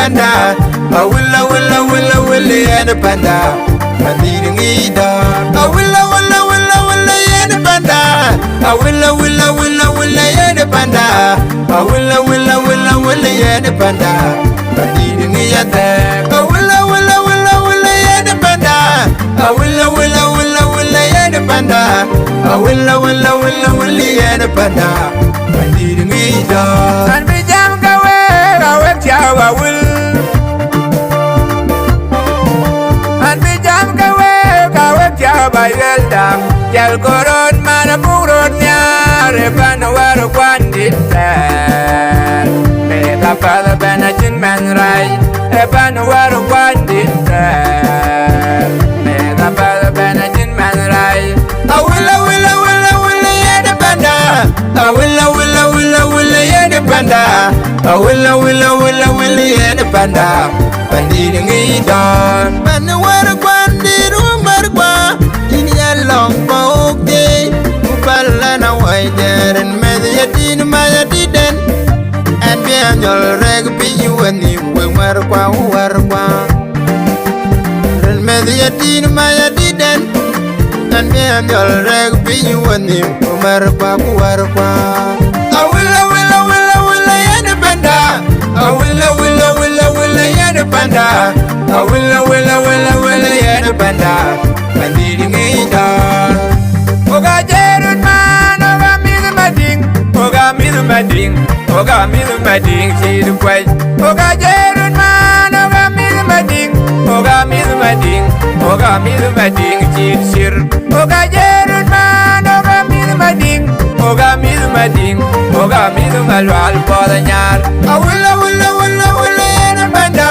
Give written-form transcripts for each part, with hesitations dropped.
panda. Will yen panda. Bandiri ngida. Will yen panda. Will yen panda. Will yen panda. Bandiri ngida. Will yen panda. Will yen panda. Will yen panda. Bandiri ngida. An bi jam gawe gawe tiawa will. An bi jam gawe gawe tiawa yeldam. Yel koron mana buron nyare pan waru kwandit ter. Beta pada benajin man rai. Pan waru kwandit ter. Beta pada benajin man rai. Will yen panda. Will yen panda. Will yen panda. Bandiri ngida. Manuar kwandiru marwa. Ini long bokde. Upala na waiden. Medyatin mayatiden. And beyond your reg be you and you will warwa. Medyatin mayatiden. And beyond your reg be you and you will warwa. Will yen panda. Will yen panda. Will yen panda. Bandiri ngida. Oga jerun man, oga mizu mading, chiru kwai. Oga jerun man, oga mizu mading, chiru shir. Oga jerun man, oga mizu malwal poda nyar. Will yen panda.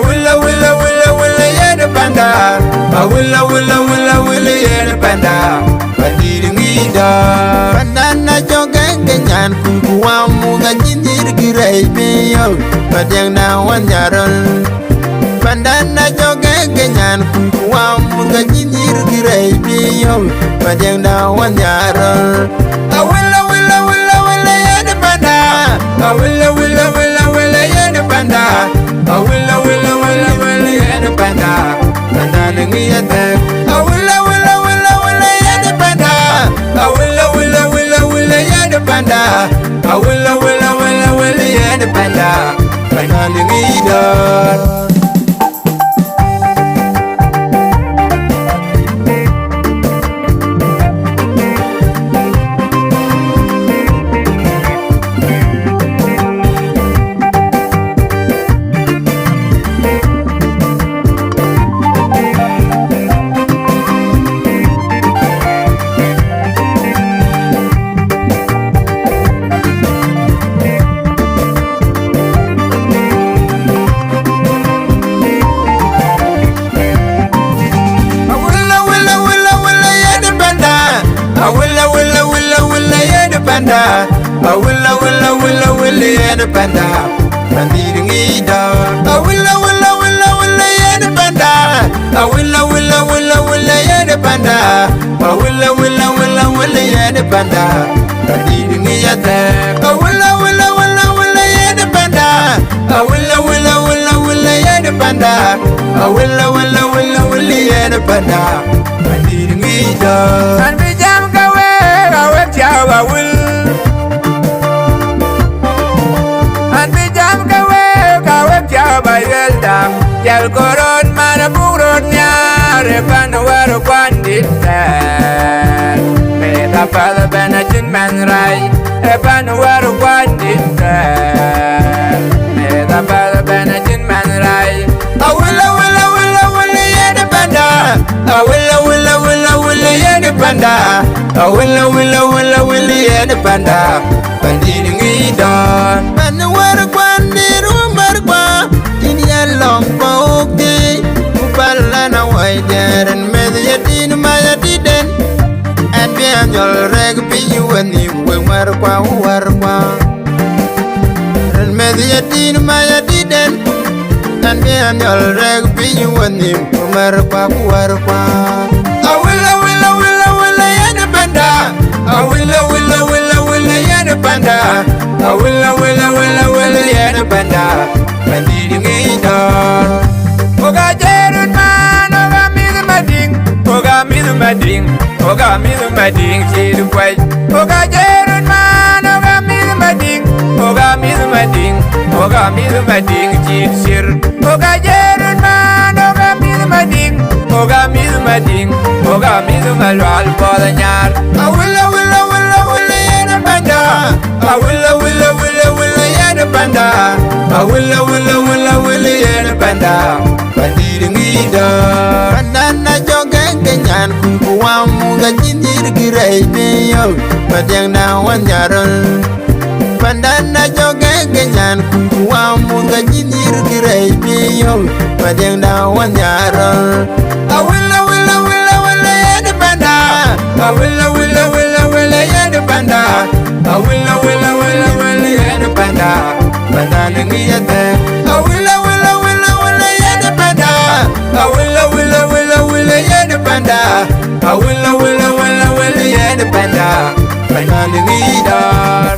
Will yen panda. Will yen panda. Bandiri ngida. Pandana jogenge nyan kuwa muga jindir girai beyo. Padang na wanyaron. Pandana jogenge nyan kuwa muga jindir girai beyo. Padang na wanyaron. Will yen panda. Will yen panda. Will yen panda. Bandana ngida. Will yen panda. Will yen panda. Will yen panda. Bandana ngida. Will yen panda. Bandiri ngida. Will yen panda. Will yen panda. Will yen panda. Bandiri ngida. Will yen panda. Will yen panda. Will yen panda. Bandiri ngida. An bi jam gawe gawe tiawa will. An bi jam gawe gawe tiawa yeldam. Yel koron mana buron nyare pan waru kwandit ter. Beta pada benajin man rai. Pan waru kwandit ter. Beta pada benajin man rai. Will yen panda. Will yen panda. Will yen panda. Bandiri ngida. Manuar kwandiru marwa. Ini long bokde. Upala na waiden. Medyatin mayatiden. And beyond your reg be you and you will warwa. Medyatin mayatiden. And beyond your reg be you and you will warwa. Will yen panda. Will yen panda. Will yen panda. Bandiri oga midu mading chit sir oga jerun man oga midu mading oga midu mading oga midu malwal boda nyar awilla willa willa willa yena banda awilla willa willa willa yena banda awilla willa willa willa yena banda bandiri ngida bandana joge kenyan kuwamu ga jindir girai beyo badang na wanyaral bandana joge kenyan kuwamu ga jindir girai beyo badang na wanyaral awilla willa willa willa yena banda awilla willa willa willa yena banda awilla willa willa willa yena banda bandana ngiyate awilla willa willa willa yena banda awilla willa willa willa yena banda awilla willa willa willa yena banda bandana ngidar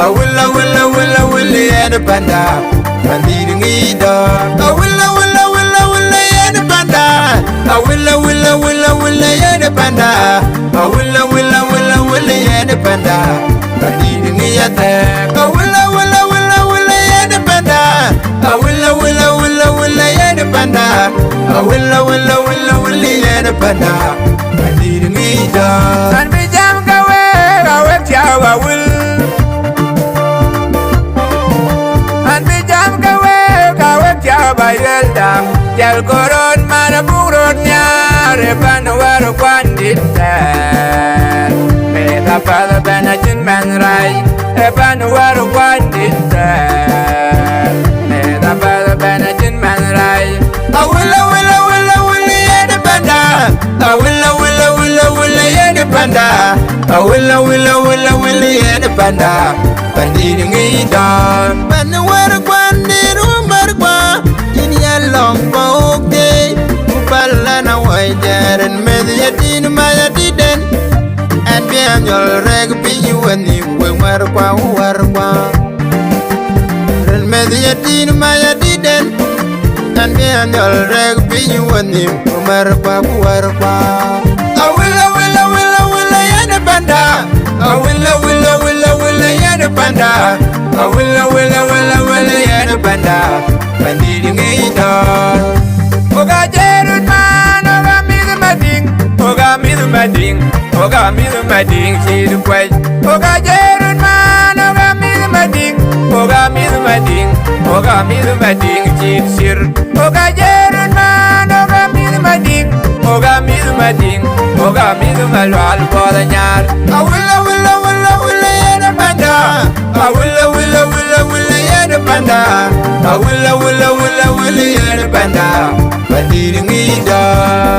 awilla willa willa willa yena banda bandiri ngida awilla willa willa willa yena banda awilla willa willa willa yena banda awilla willa willa willa yena banda bandiri ngiyate awilla willa willa willa yena banda awilla willa willa willa yena banda awilla willa willa willa yena banda bandiri ngida san bi jam gawe gawe tiawa will bayelda jal koron mana buron nyare pan war kwandit me da pada bana jin man rai pan war kwandit me da pada bana jin man rai awilla willa willa willa yena banda awilla willa willa willa yena banda awilla willa willa willa yena banda bandiri ngida pan war kwandit umar kwa long bokde upalana wajaren medyatin mayatiden and be anjol reg pinyu wani wemar kwa ren medyatin mayatiden and be anjol reg pinyu wani wemar kwa awilla willa willa willa yana banda awilla willa willa willa yana banda awilla willa willa willa yana banda bandiri ngida oga jerun man oga midu mading oga midu mading oga midu mading chidu kwai oga jerun man oga midu mading oga midu mading oga midu mading chid sir oga jerun man oga midu mading oga midu mading oga midu malwal boda nyar awilla willa willa willa yena banda awilla willa willa willa yena banda awilla willa willa willa yena banda bandiri ngida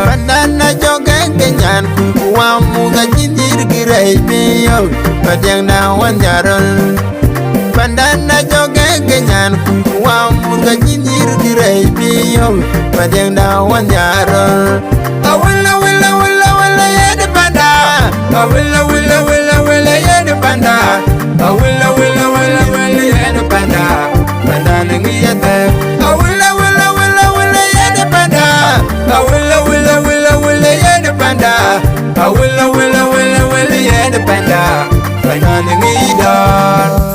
bandana joge kenyan kuwamu ga jindir girai beyo badang na wanyaral bandana joge kenyan kuwamu ga jindir girai beyo badang na wanyaral awilla willa willa willa yena banda awilla willa willa willa yena banda awilla willa willa willa yena banda bandana ngiyate awilla willa willa willa yena banda awilla willa willa willa yena banda awilla willa willa willa yena banda bandana ngiyate